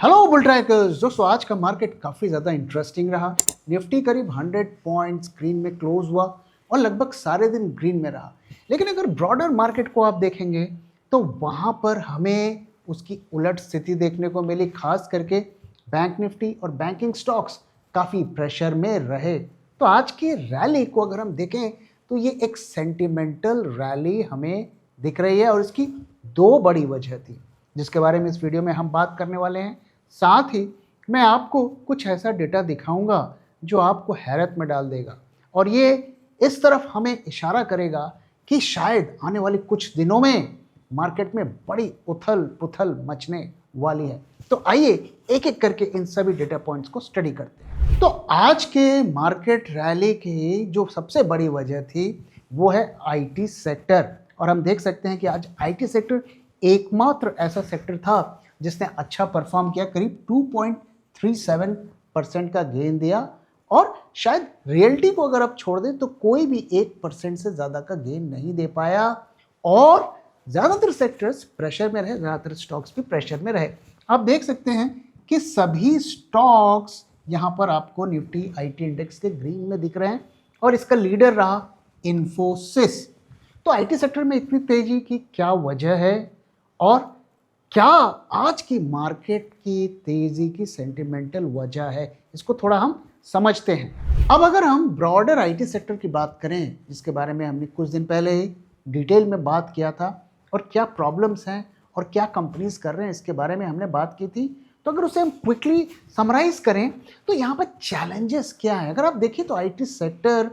Hello bull trackers दोस्तों, आज का मार्केट काफ़ी ज़्यादा इंटरेस्टिंग रहा। निफ्टी करीब 100 पॉइंट्स ग्रीन में क्लोज हुआ और लगभग सारे दिन ग्रीन में रहा। लेकिन अगर ब्रॉडर मार्केट को आप देखेंगे तो वहाँ पर हमें उसकी उलट स्थिति देखने को मिली। खास करके बैंक निफ्टी और बैंकिंग स्टॉक्स काफ़ी प्रेशर में रहे। तो आज की रैली को अगर हम देखें तो ये एक सेंटिमेंटल रैली हमें दिख रही है और इसकी दो बड़ी वजह थी जिसके बारे में इस वीडियो में हम बात करने वाले हैं। साथ ही मैं आपको कुछ ऐसा डेटा दिखाऊंगा जो आपको हैरत में डाल देगा और ये इस तरफ हमें इशारा करेगा कि शायद आने वाले कुछ दिनों में मार्केट में बड़ी उथल पुथल मचने वाली है। तो आइए एक एक करके इन सभी डेटा पॉइंट्स को स्टडी करते हैं। तो आज के मार्केट रैली की जो सबसे बड़ी वजह थी वो है आईटी सेक्टर। और हम देख सकते हैं कि आज आईटी सेक्टर एकमात्र ऐसा सेक्टर था जिसने अच्छा परफॉर्म किया, करीब 2.37% का गेन दिया। और शायद रियल्टी को अगर आप छोड़ दें तो कोई भी 1% से ज़्यादा का गेन नहीं दे पाया और ज़्यादातर सेक्टर्स प्रेशर में रहे, ज़्यादातर स्टॉक्स भी प्रेशर में रहे। आप देख सकते हैं कि सभी स्टॉक्स यहाँ पर आपको निफ्टी आईटी इंडेक्स के ग्रीन में दिख रहे हैं और इसका लीडर रहा इन्फोसिस। तो आईटी सेक्टर में इतनी तेजी की क्या वजह है और क्या आज की मार्केट की तेजी की सेंटिमेंटल वजह है, इसको थोड़ा हम समझते हैं। अब अगर हम ब्रॉडर आईटी सेक्टर की बात करें जिसके बारे में हमने कुछ दिन पहले ही डिटेल में बात किया था और क्या प्रॉब्लम्स हैं और क्या कंपनीज कर रहे हैं इसके बारे में हमने बात की थी, तो अगर उसे हम क्विकली समराइज करें तो यहाँ पर चैलेंजेस क्या है। अगर आप देखिए तो आईटी सेक्टर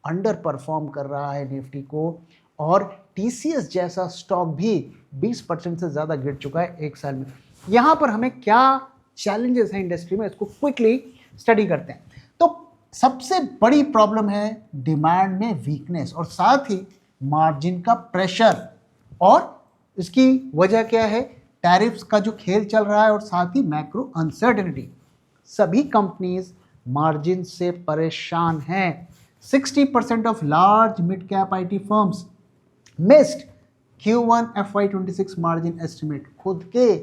अंडर परफॉर्म कर रहा है निफ्टी को और टीसीएस जैसा स्टॉक भी 20% से ज़्यादा गिर चुका है एक साल में। यहाँ पर हमें क्या चैलेंजेस हैं इंडस्ट्री में, इसको क्विकली स्टडी करते हैं। तो सबसे बड़ी प्रॉब्लम है डिमांड में वीकनेस और साथ ही मार्जिन का प्रेशर। और इसकी वजह क्या है? टैरिफ्स का जो खेल चल रहा है और साथ ही मैक्रो अनसर्टेनिटी। सभी कंपनीज मार्जिन से परेशान हैं। 60% of large mid cap IT firms missed Q1 FY26 margin estimate. खुद के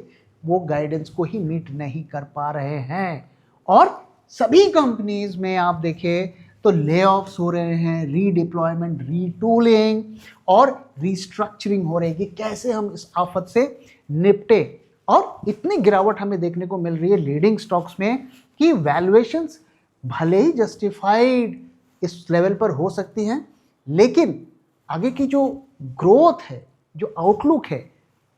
वो गाइडेंस को ही मीट नहीं कर पा रहे हैं और सभी कंपनीज में आप देखें तो ले ऑफ्स हो रहे हैं, रीडिप्लॉयमेंट, रीटूलिंग और रीस्ट्रक्चरिंग हो रही है कि कैसे हम इस आफत से निपटे। और इतनी गिरावट हमें देखने को मिल रही है लीडिंग स्टॉक्स में कि वैल्यूएशंस भले ही जस्टिफाइड इस लेवल पर हो सकती हैं, लेकिन आगे की जो ग्रोथ है, जो आउटलुक है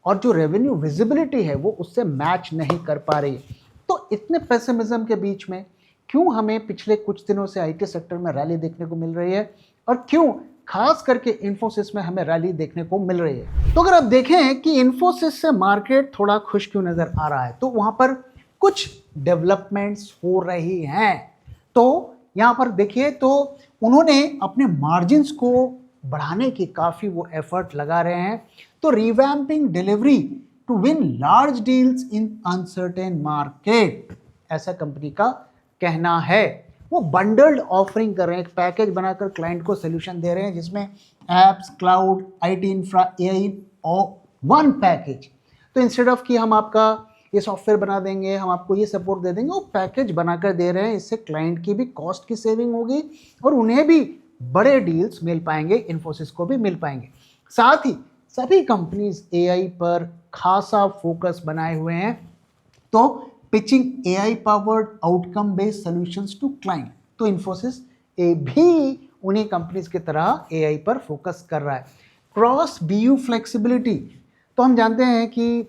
और जो रेवेन्यू विजिबिलिटी है वो उससे मैच नहीं कर पा रही है। तो इतने पेसिमिज्म के बीच में क्यों हमें पिछले कुछ दिनों से आईटी सेक्टर में रैली देखने को मिल रही है और क्यों खास करके इन्फोसिस में हमें रैली देखने को मिल रही है? तो अगर आप देखें कि इन्फोसिस से मार्केट थोड़ा खुश क्यों नजर आ रहा है, तो वहां पर कुछ डेवलपमेंट्स हो रही हैं। तो यहाँ पर देखिए तो उन्होंने अपने मार्जिन्स को बढ़ाने की काफ़ी वो एफर्ट लगा रहे हैं। तो revamping delivery to win large deals in uncertain market, ऐसा कंपनी का कहना है। वो बंडल्ड ऑफरिंग कर रहे हैं, एक पैकेज बनाकर क्लाइंट को सोल्यूशन दे रहे हैं जिसमें apps, cloud, IT infra, AI और वन पैकेज। तो इंस्टेड ऑफ कि हम आपका ये सॉफ्टवेयर बना देंगे, हम आपको ये सपोर्ट दे देंगे, वो पैकेज बनाकर दे रहे हैं। इससे क्लाइंट की भी कॉस्ट की सेविंग होगी और उन्हें भी बड़े डील्स मिल पाएंगे, इन्फोसिस को भी मिल पाएंगे। साथ ही सभी कंपनीज एआई पर खासा फोकस बनाए हुए हैं। तो pitching AI powered outcome based solutions to client, तो इन्फोसिस भी उन्हीं कंपनीज की तरह एआई पर फोकस कर रहा है। क्रॉस बीयू फ्लेक्सिबिलिटी, तो हम जानते हैं कि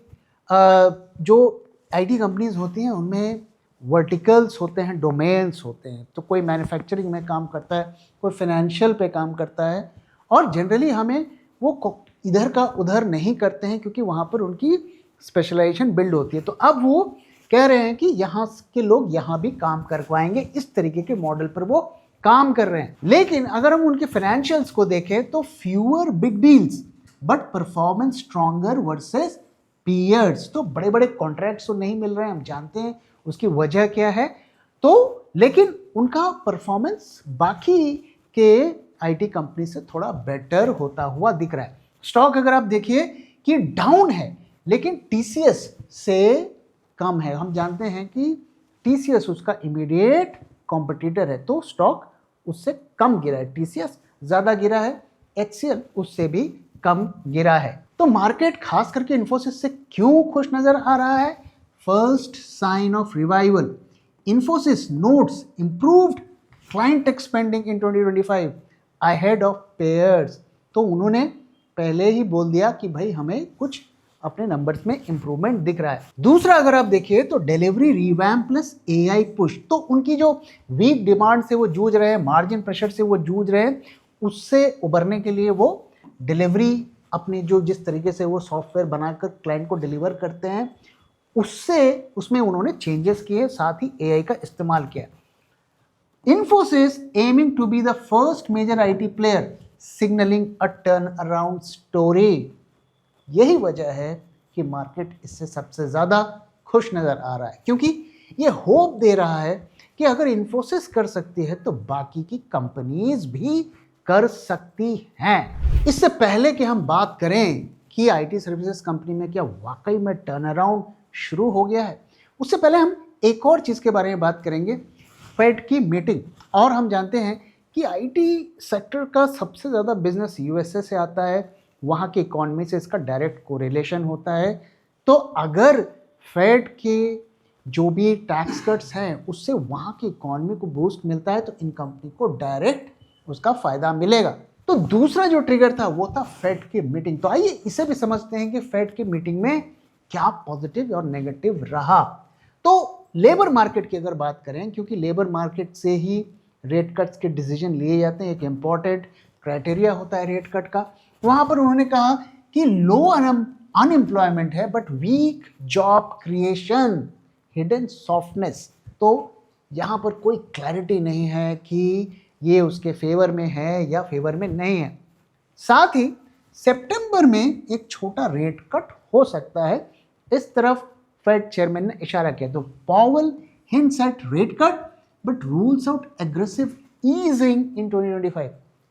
जो आईटी कंपनीज होती हैं उनमें वर्टिकल्स होते हैं, डोमेन्स होते हैं। तो कोई मैन्युफैक्चरिंग में काम करता है, कोई फाइनेंशियल पे काम करता है और जनरली हमें वो इधर का उधर नहीं करते हैं क्योंकि वहाँ पर उनकी स्पेशलाइजेशन बिल्ड होती है। तो अब वो कह रहे हैं कि यहाँ के लोग यहाँ भी काम कर पाएंगे, इस तरीके के मॉडल पर वो काम कर रहे हैं। लेकिन अगर हम उनके फाइनेंशियल्स को देखें तो fewer big deals but performance stronger versus peers. तो बड़े बड़े कॉन्ट्रैक्ट्स तो नहीं मिल रहे हैं, हम जानते हैं उसकी वजह क्या है। तो लेकिन उनका परफॉर्मेंस बाकी के आईटी कंपनी से थोड़ा बेटर होता हुआ दिख रहा है। स्टॉक अगर आप देखिए कि डाउन है, लेकिन टीसीएस से कम है। हम जानते हैं कि टीसीएस उसका इमीडिएट कॉम्पिटिटर है, तो स्टॉक उससे कम गिरा है। टीसीएस ज़्यादा गिरा है, एचसीएल उससे भी कम गिरा है। तो मार्केट खास करके इन्फोसिस से क्यों खुश नजर आ रहा है? First sign of revival, Infosys notes improved client expending in 2025 ahead of peers. तो उन्होंने पहले ही बोल दिया कि भाई हमें कुछ अपने नंबर्स में इंप्रूवमेंट दिख रहा है। दूसरा अगर आप देखिए तो delivery revamp plus AI push, तो उनकी जो वीक डिमांड से वो जूझ रहे हैं, मार्जिन प्रेशर से वो जूझ रहे हैं, उससे उबरने के लिए वो डिलीवरी अपनी जो जिस तरीके से वो सॉफ्टवेयर बनाकर क्लाइंट को डिलीवर करते हैं उसमें उन्होंने चेंजेस किए, साथ ही एआई का इस्तेमाल किया। Infosys aiming to be the first major IT player, signaling a turnaround story। यही वजह है कि मार्केट इससे सबसे ज़्यादा खुश नज़र आ रहा है, क्योंकि ये होप दे रहा है कि अगर इन्फोसिस कर सकती है तो बाकी की कंपनीज भी कर सकती हैं। इससे पहले कि हम बात करें कि आईटी सर्विसेज कंपनी में क्या वाकई में टर्न अराउंड शुरू हो गया है, उससे पहले हम एक और चीज़ के बारे में बात करेंगे, फेड की मीटिंग। और हम जानते हैं कि आईटी सेक्टर का सबसे ज़्यादा बिजनेस यूएसए से आता है, वहाँ की इकॉनमी से इसका डायरेक्ट कोरिलेशन होता है। तो अगर फेड के जो भी टैक्स कट्स हैं उससे वहाँ की इकॉनमी को बूस्ट मिलता है तो इन कंपनी को डायरेक्ट उसका फ़ायदा मिलेगा। तो दूसरा जो ट्रिगर था वो था फेड की मीटिंग। तो आइए इसे भी समझते हैं कि फेड की मीटिंग में क्या पॉजिटिव और नेगेटिव रहा। तो लेबर मार्केट की अगर बात करें, क्योंकि लेबर मार्केट से ही रेट कट्स के डिसीजन लिए जाते हैं, एक इम्पॉर्टेंट क्राइटेरिया होता है रेट कट का, वहाँ पर उन्होंने कहा कि लो अनएम्प्लॉयमेंट है but weak job creation, hidden softness. तो यहाँ पर कोई क्लैरिटी नहीं है कि ये उसके फेवर में है या फेवर में नहीं है। साथ ही सितंबर में एक छोटा रेट कट हो सकता है, इस तरफ फेड चेयरमैन ने इशारा किया। तो Pavel hints at rate cut but rules out aggressive easing in 2025।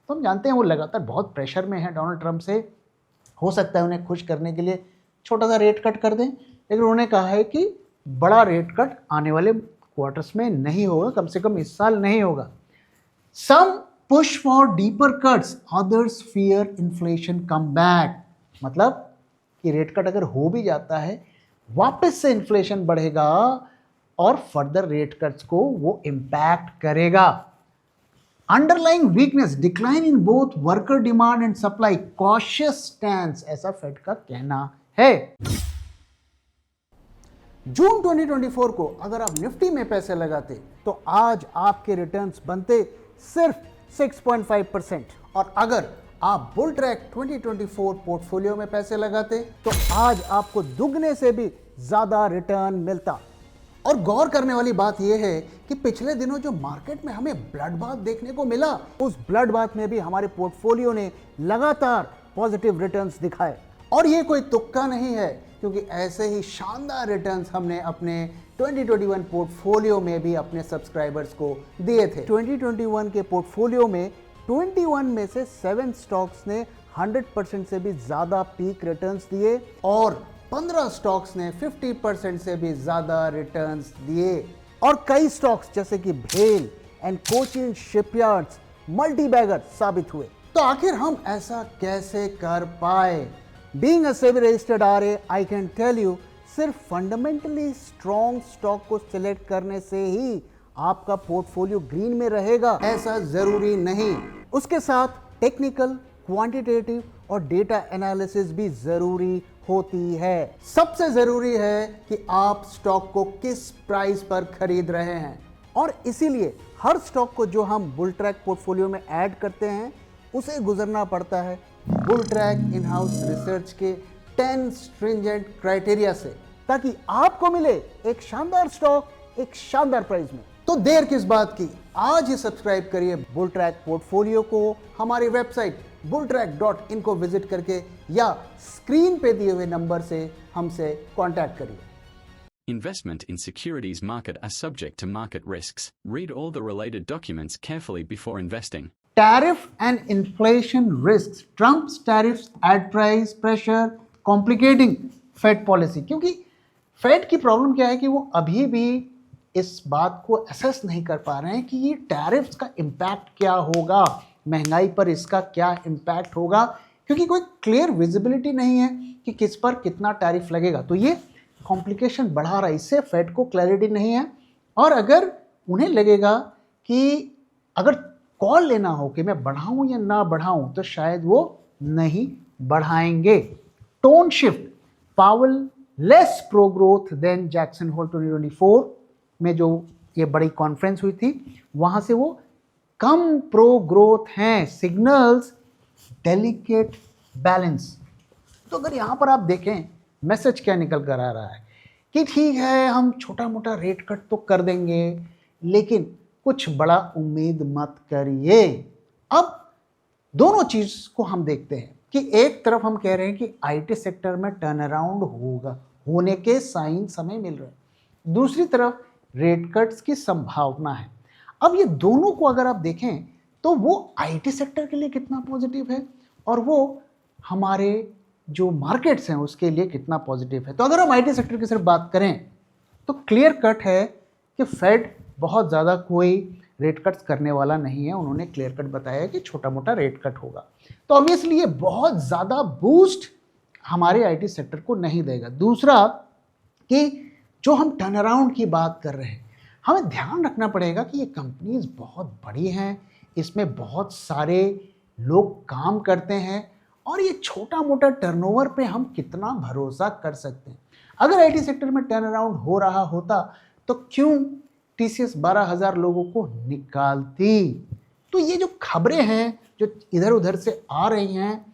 तो हम जानते हैं वो लगातार बहुत प्रेशर में है डोनाल्ड ट्रंप से, हो सकता है उन्हें खुश करने के लिए छोटा सा रेट कट कर दें, लेकिन उन्होंने कहा है कि बड़ा रेट कट आने वाले क्वार्टर्स में नहीं होगा, कम से कम इस साल नहीं होगा। Some push for deeper cuts, others fear inflation come back. मतलब कि रेट कट अगर हो भी जाता है वापस से इन्फ्लेशन बढ़ेगा और फर्दर रेट कट्स को वो इंपैक्ट करेगा। Underlying weakness, decline in both worker demand and supply, cautious stance, ऐसा फेड का कहना है। जून 2024 को अगर आप निफ्टी में पैसे लगाते तो आज आपके रिटर्न्स बनते सिर्फ 6.5%, और अगर आप बुल ट्रैक 2024 पोर्टफोलियो में पैसे लगाते तो आज आपको दुगने से भी ज्यादा रिटर्न मिलता। और गौर करने वाली बात यह है कि पिछले दिनों जो मार्केट में हमें ब्लड बाथ देखने को मिला, उस ब्लड बाथ में भी हमारे पोर्टफोलियो ने लगातार पॉजिटिव रिटर्न्स दिखाए। और ये कोई तुक्का नहीं है, क्योंकि ऐसे ही शानदार रिटर्न्स हमने अपने 2021 पोर्टफोलियो में भी अपने सब्सक्राइबर्स को दिए थे। 2021 के पोर्टफोलियो में 21 में से 7 स्टॉक्स ने 100% से भी ज्यादा पीक रिटर्न्स दिए और 15 स्टॉक्स ने 50% से भी ज्यादा रिटर्न्स दिए। और कई स्टॉक्स जैसे कि भेल and Cochin shipyards multi bagger साबित हुए। तो आखिर हम ऐसा कैसे कर पाए? Being a SEBI registered RA, I can tell you, सिर्फ फंडामेंटली स्ट्रॉन्ग स्टॉक को सिलेक्ट करने से ही आपका पोर्टफोलियो ग्रीन में रहेगा, ऐसा जरूरी नहीं। उसके साथ टेक्निकल, क्वांटिटेटिव और डेटा एनालिसिस भी जरूरी होती है। सबसे जरूरी है कि आप स्टॉक को किस प्राइस पर खरीद रहे हैं, और इसीलिए हर स्टॉक को जो हम बुल ट्रैक पोर्टफोलियो में ऐड करते हैं उसे गुजरना पड़ता है bull track in house research के 10 स्ट्रिंजेंट क्राइटेरिया से, ताकि आपको मिले एक शानदार स्टॉक एक शानदार प्राइस में। तो देर किस बात की, आज ही सब्सक्राइब करिए बुल ट्रैक पोर्टफोलियो को हमारी वेबसाइट bulltrack.in को विजिट करके, या स्क्रीन पे दिए हुए नंबर से हमसे कांटेक्ट करिए। Investment in securities market are subject to market risks. Read all the related documents carefully before investing. Tariff and inflation risks. Trump's tariffs add price pressure, complicating Fed policy. क्योंकि fade की problem क्या है कि वो अभी भी इस बात को असेस नहीं कर पा रहे हैं कि ये टैरिफ्स का इम्पैक्ट क्या होगा, महंगाई पर इसका क्या इम्पैक्ट होगा, क्योंकि कोई क्लियर विजिबिलिटी नहीं है कि किस पर कितना टैरिफ लगेगा। तो ये कॉम्प्लिकेशन बढ़ा रहा है, इससे फेड को क्लैरिटी नहीं है। और अगर उन्हें लगेगा कि अगर कॉल लेना हो कि मैं बढ़ाऊं या ना बढ़ाऊं, तो शायद वो नहीं बढ़ाएंगे। Tone shift, Powell less pro growth than Jackson Hole 2024 में जो ये बड़ी कॉन्फ्रेंस हुई थी, वहां से वो कम प्रो ग्रोथ हैं, सिग्नल्स डेलिकेट बैलेंस। तो अगर यहाँ पर आप देखें मैसेज क्या निकल कर आ रहा है कि ठीक है हम छोटा मोटा रेट कट तो कर देंगे, लेकिन कुछ बड़ा उम्मीद मत करिए। अब दोनों चीज को हम देखते हैं कि एक तरफ हम कह रहे हैं कि आईटी सेक्टर में टर्न अराउंड होगा, होने के साइन समय मिल रहे हैं, दूसरी तरफ रेट कट्स की संभावना है। अब ये दोनों को अगर आप देखें तो वो आईटी सेक्टर के लिए कितना पॉजिटिव है और वो हमारे जो मार्केट्स हैं उसके लिए कितना पॉजिटिव है। तो अगर हम आईटी सेक्टर की सिर्फ बात करें तो क्लियर कट है कि फेड बहुत ज़्यादा कोई रेट कट्स करने वाला नहीं है। उन्होंने क्लियर कट बताया कि छोटा मोटा रेट कट होगा, तो ऑब्वियसली ये बहुत ज़्यादा बूस्ट हमारे आईटी सेक्टर को नहीं देगा। दूसरा कि जो हम टर्न अराउंड की बात कर रहे हैं, हमें ध्यान रखना पड़ेगा कि ये कंपनीज बहुत बड़ी हैं, इसमें बहुत सारे लोग काम करते हैं और ये छोटा मोटा टर्नओवर पे हम कितना भरोसा कर सकते हैं। अगर आईटी सेक्टर में टर्न अराउंड हो रहा होता तो क्यों टीसीएस 12,000 लोगों को निकालती। तो ये जो खबरें हैं जो इधर उधर से आ रही हैं,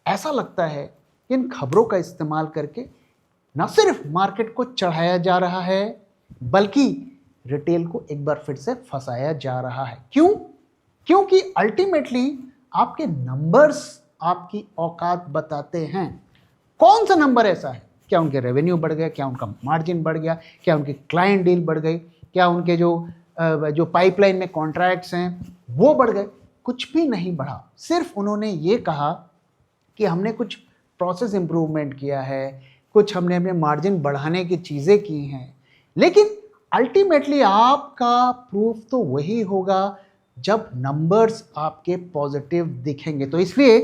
ऐसा लगता है कि इन खबरों का इस्तेमाल करके न सिर्फ मार्केट को चढ़ाया जा रहा है बल्कि रिटेल को एक बार फिर से फंसाया जा रहा है। क्यों? क्योंकि अल्टीमेटली आपके नंबर्स आपकी औकात बताते हैं। कौन सा नंबर ऐसा है? क्या उनके रेवेन्यू बढ़ गया, क्या उनका मार्जिन बढ़ गया, क्या उनकी क्लाइंट डील बढ़ गई, क्या उनके जो पाइपलाइन में कॉन्ट्रैक्ट्स हैं वो बढ़ गए? कुछ भी नहीं बढ़ा। सिर्फ उन्होंने ये कहा कि हमने कुछ प्रोसेस इंप्रूवमेंट किया है, कुछ हमने अपने मार्जिन बढ़ाने की चीज़ें की हैं, लेकिन अल्टीमेटली आपका प्रूफ तो वही होगा जब नंबर्स आपके पॉजिटिव दिखेंगे। तो इसलिए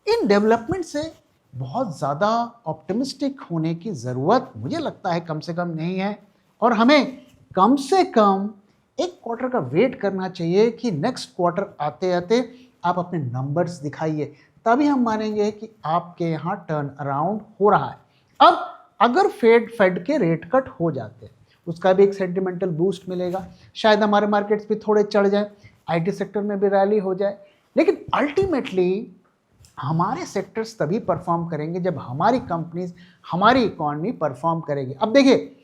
इन डेवलपमेंट से बहुत ज़्यादा ऑप्टिमिस्टिक होने की ज़रूरत मुझे लगता है कम से कम नहीं है, और हमें कम से कम एक क्वार्टर का वेट करना चाहिए कि नेक्स्ट क्वार्टर आते आते आप अपने नंबर्स दिखाइए, तभी हम मानेंगे कि आपके यहाँ टर्न अराउंड हो रहा है। अब अगर फेड के रेट कट हो जाते हैं, उसका भी एक सेंटिमेंटल बूस्ट मिलेगा, शायद हमारे मार्केट्स भी थोड़े चढ़ जाए, आईटी सेक्टर में भी रैली हो जाए, लेकिन अल्टीमेटली हमारे सेक्टर्स तभी परफॉर्म करेंगे जब हमारी कंपनीज, हमारी इकॉनमी परफॉर्म करेगी। अब देखिए,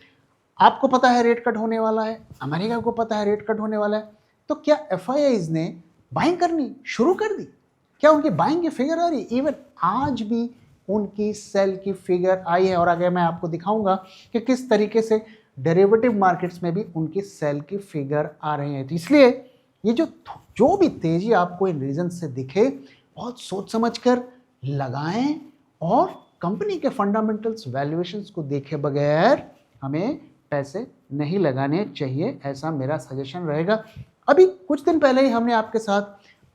आपको पता है रेट कट होने वाला है, अमेरिका को पता है रेट कट होने वाला है, तो क्या एफआईआईज ने बाइंग करनी शुरू कर दी? क्या उनकी बाइंग की फिगर आ रही? इवन आज भी उनकी सेल की फिगर आई है, और आगे मैं आपको दिखाऊंगा कि किस तरीके से डेरिवेटिव मार्केट्स में भी उनकी सेल की फिगर आ रही है। तो इसलिए ये जो भी तेजी आपको इन रीजन से दिखे, बहुत सोच समझकर लगाएं और कंपनी के फंडामेंटल्स, वैल्यूएशंस को देखे बगैर हमें पैसे नहीं लगाने चाहिए, ऐसा मेरा सजेशन रहेगा। अभी कुछ दिन पहले ही हमने आपके साथ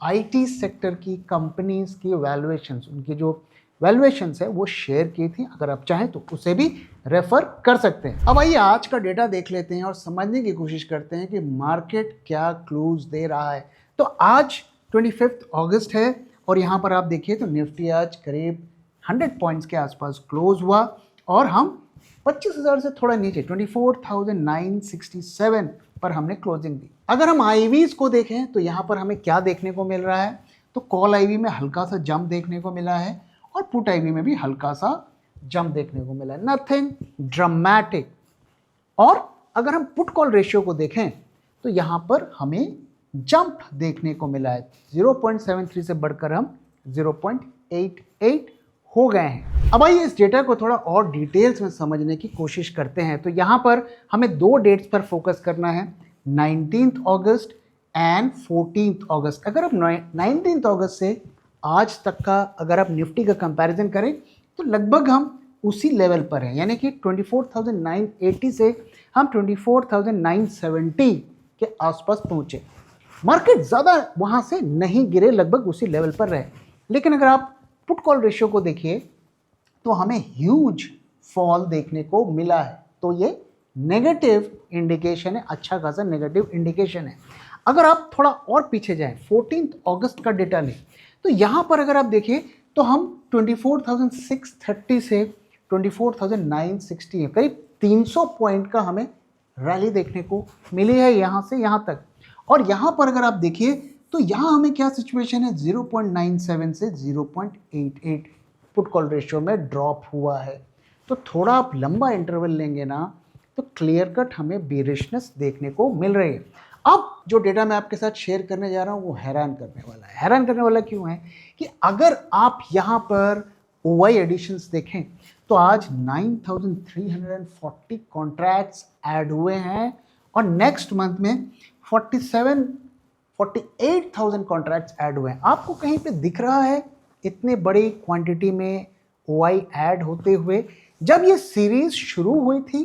आईटी सेक्टर की कंपनीज की वैल्यूएशंस, उनकी जो वैल्यूएशंस है वो शेयर की थी, अगर आप चाहें तो उसे भी रेफर कर सकते हैं। अब आइए आज का डेटा देख लेते हैं और समझने की कोशिश करते हैं कि मार्केट क्या क्लूज दे रहा है। तो आज 25 अगस्त है और यहाँ पर आप देखिए तो निफ्टी आज करीब 100 पॉइंट्स के आसपास क्लोज हुआ और हम 25,000 से थोड़ा नीचे 24,967 पर हमने क्लोजिंग दी। अगर हम आईवीज को देखें तो यहाँ पर हमें क्या देखने को मिल रहा है, तो कॉल आईवी में हल्का सा जंप देखने को मिला है और पुट आईवी में भी हल्का सा जंप देखने को मिला है, नथिंग ड्रामेटिक। और अगर हम पुट कॉल रेशियो को देखें तो यहाँ पर हमें जंप देखने को मिला है, 0.73 से बढ़कर हम 0.88 हो गए हैं। अब आइए इस डेटा को थोड़ा और डिटेल्स में समझने की कोशिश करते हैं। तो यहाँ पर हमें दो डेट्स पर फोकस करना है, 19 अगस्त एंड 14 अगस्त। अगर आप 19 अगस्त से आज तक का अगर आप निफ्टी का कंपैरिजन करें तो लगभग हम उसी लेवल पर है, यानी कि 24,980 से हम 24,970 के आसपास पहुंचे। मार्केट ज़्यादा वहाँ से नहीं गिरे, लगभग उसी लेवल पर रहे। लेकिन अगर आप पुट कॉल रेशियो को देखिए तो हमें ह्यूज फॉल देखने को मिला है, तो ये नेगेटिव इंडिकेशन है, अच्छा खासा नेगेटिव इंडिकेशन है। अगर आप थोड़ा और पीछे जाएं, 14 अगस्त का डेटा लें, तो यहाँ पर अगर आप देखें तो हम 24,630 से 24,960 है, करीब 300 पॉइंट का हमें रैली देखने को मिली है यहाँ से यहाँ तक। और यहाँ पर अगर आप देखिए तो यहाँ हमें क्या सिचुएशन है, 0.97 से 0.88 पुट कॉल रेशियो में ड्रॉप हुआ है। तो थोड़ा आप लंबा इंटरवल लेंगे ना तो क्लियर कट हमें बेरिशनेस देखने को मिल रही है। अब जो डेटा मैं आपके साथ शेयर करने जा रहा हूँ वो हैरान करने वाला है। हैरान करने वाला क्यों है कि अगर आप यहाँ पर OI एडिशंस देखें तो आज 9,340 कॉन्ट्रैक्ट्स ऐड हुए हैं और नेक्स्ट मंथ में 48,000 कॉन्ट्रैक्ट्स ऐड हुए हैं। आपको कहीं पे दिख रहा है इतने बड़ी क्वांटिटी में OI ऐड होते हुए? जब ये सीरीज शुरू हुई थी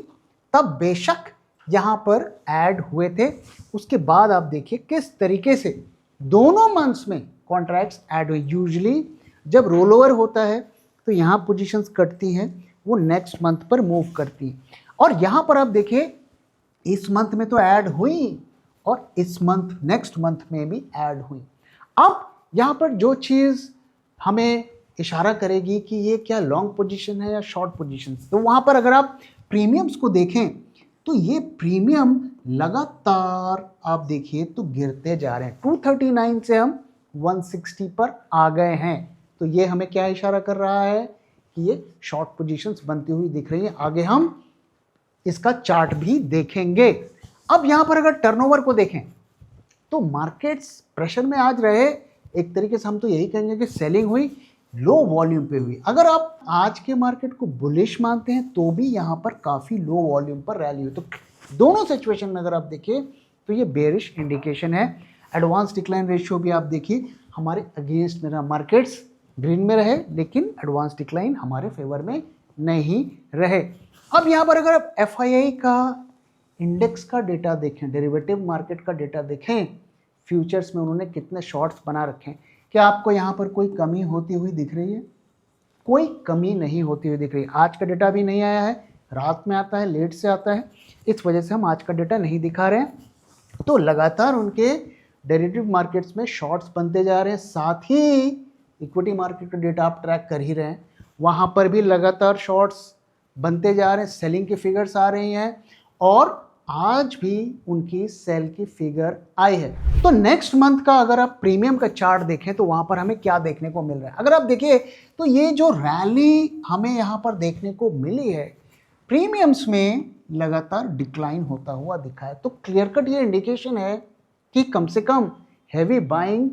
तब बेशक यहाँ पर ऐड हुए थे, उसके बाद आप देखिए किस तरीके से दोनों मंथ्स में कॉन्ट्रैक्ट्स ऐड हुए। यूजुअली जब रोल ओवर होता है तो यहाँ पोजीशंस कटती हैं, वो नेक्स्ट मंथ पर मूव करती हैं। और यहाँ पर आप देखिए इस मंथ में तो ऐड हुई और इस मंथ नेक्स्ट मंथ में भी ऐड हुई। अब यहाँ पर जो चीज़ हमें इशारा करेगी कि ये क्या लॉन्ग पोजीशन है या शॉर्ट पोजीशन, तो वहाँ पर अगर आप प्रीमियम्स को देखें तो ये प्रीमियम लगातार आप देखिए तो गिरते जा रहे हैं। 239 से हम 160 पर आ गए हैं, तो ये हमें क्या इशारा कर रहा है कि ये शॉर्ट पोजीशंस बनती हुई दिख रही हैं। आगे हम इसका चार्ट भी देखेंगे। अब यहाँ पर अगर टर्नओवर को देखें तो मार्केट्स प्रेशर में आज रहे, एक तरीके से हम तो यही कहेंगे कि सेलिंग हुई, लो वॉल्यूम पे हुई। अगर आप आज के मार्केट को बुलिश मानते हैं तो भी यहाँ पर काफ़ी लो वॉल्यूम पर रैली हुई। तो दोनों सिचुएशन में अगर आप देखिए तो ये बेरिश इंडिकेशन है। एडवांस डिक्लाइन रेशियो भी आप देखिए हमारे अगेंस्ट में रहा, मार्केट्स ग्रीन में रहे लेकिन एडवांस डिक्लाइन हमारे फेवर में नहीं रहे। अब यहाँ पर अगर आप FII का इंडेक्स का डेटा देखें, डेरिवेटिव मार्केट का डेटा देखें, फ्यूचर्स में उन्होंने कितने शॉर्ट्स बना रखे हैं, क्या आपको यहाँ पर कोई कमी होती हुई दिख रही है? कोई कमी नहीं होती हुई दिख रही है। आज का डेटा भी नहीं आया है, रात में आता है, लेट से आता है, इस वजह से हम आज का डेटा नहीं दिखा रहे हैं। तो लगातार उनके डेरिवेटिव मार्केट्स में शॉर्ट्स बनते जा रहे हैं। साथ ही इक्विटी मार्केट का डेटा आप ट्रैक कर ही रहे हैं, वहाँ पर भी लगातार शॉर्ट्स बनते जा रहे हैं, सेलिंग की फिगर्स आ रही हैं और आज भी उनकी सेल की फिगर आई है। तो नेक्स्ट मंथ का अगर आप प्रीमियम का चार्ट देखें तो वहां पर हमें क्या देखने को मिल रहा है? अगर आप देखिए तो ये जो रैली हमें यहां पर देखने को मिली है, प्रीमियम्स में लगातार डिक्लाइन होता हुआ दिखा है। तो क्लियर कट ये इंडिकेशन है कि कम से कम हैवी बाइंग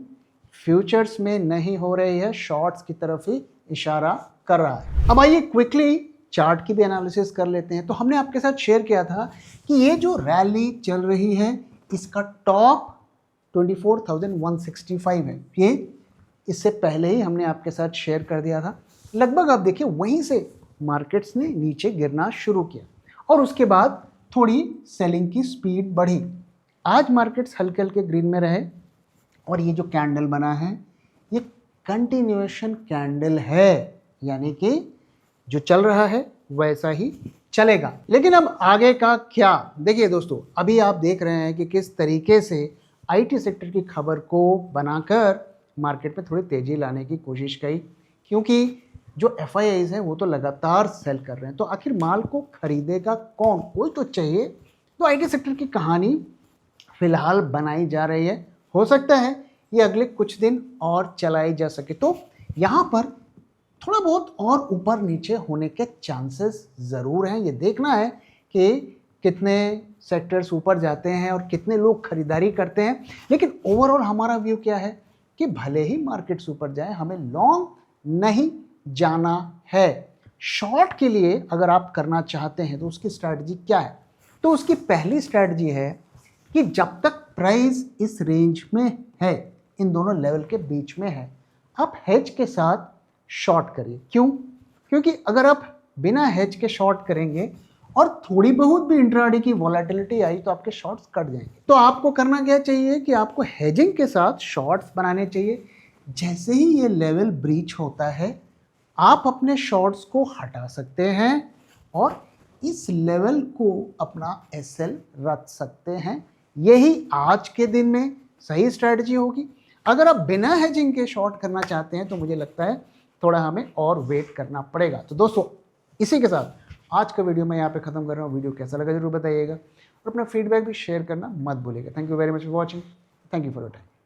फ्यूचर्स में नहीं हो रही है, शॉर्ट्स की तरफ ही इशारा कर रहा है। अब आइए क्विकली चार्ट की भी एनालिसिस कर लेते हैं। तो हमने आपके साथ शेयर किया था कि ये जो रैली चल रही है इसका टॉप 24,165 है। ये इससे पहले ही हमने आपके साथ शेयर कर दिया था। लगभग आप देखिए वहीं से मार्केट्स ने नीचे गिरना शुरू किया और उसके बाद थोड़ी सेलिंग की स्पीड बढ़ी। आज मार्केट्स हल्के हल्के ग्रीन में रहे और ये जो कैंडल बना है ये कंटिन्यूएशन कैंडल है, यानी कि जो चल रहा है वैसा ही चलेगा। लेकिन अब आगे का क्या? देखिए दोस्तों, अभी आप देख रहे हैं कि किस तरीके से IT सेक्टर की खबर को बनाकर मार्केट में थोड़ी तेजी लाने की कोशिश की, क्योंकि जो FIIs हैं वो तो लगातार सेल कर रहे हैं। तो आखिर माल को खरीदेगा कौन? कोई तो चाहिए। तो IT सेक्टर की कहानी फिलहाल बनाई जा रही है, हो सकता है ये अगले कुछ दिन और चलाई जा सके। तो यहाँ पर थोड़ा बहुत और ऊपर नीचे होने के चांसेस ज़रूर हैं। ये देखना है कि कितने सेक्टर्स ऊपर जाते हैं और कितने लोग खरीदारी करते हैं। लेकिन ओवरऑल हमारा व्यू क्या है कि भले ही मार्केट्स ऊपर जाए, हमें लॉन्ग नहीं जाना है। शॉर्ट के लिए अगर आप करना चाहते हैं तो उसकी स्ट्रैटेजी क्या है? तो उसकी पहली स्ट्रैटेजी है कि जब तक प्राइस इस रेंज में है, इन दोनों लेवल के बीच में है, आप हेज के साथ शॉर्ट करिए। क्यों? क्योंकि अगर आप बिना हेज के शॉर्ट करेंगे और थोड़ी बहुत भी इंट्राडे की वॉलेटिलिटी आई तो आपके शॉर्ट्स कट जाएंगे। तो आपको करना क्या चाहिए कि आपको हेजिंग के साथ शॉर्ट्स बनाने चाहिए। जैसे ही ये लेवल ब्रीच होता है आप अपने शॉर्ट्स को हटा सकते हैं और इस लेवल को अपना एसएल रख सकते हैं। यही आज के दिन में सही स्ट्रेटजी होगी। अगर आप बिना हेजिंग के शॉर्ट करना चाहते हैं तो मुझे लगता है थोड़ा हमें और वेट करना पड़ेगा। तो दोस्तों इसी के साथ आज का वीडियो मैं यहाँ पे ख़त्म कर रहा हूँ। वीडियो कैसा लगा जरूर बताइएगा और अपना फीडबैक भी शेयर करना मत भूलिएगा। Thank you very much for watching. Thank you for your time.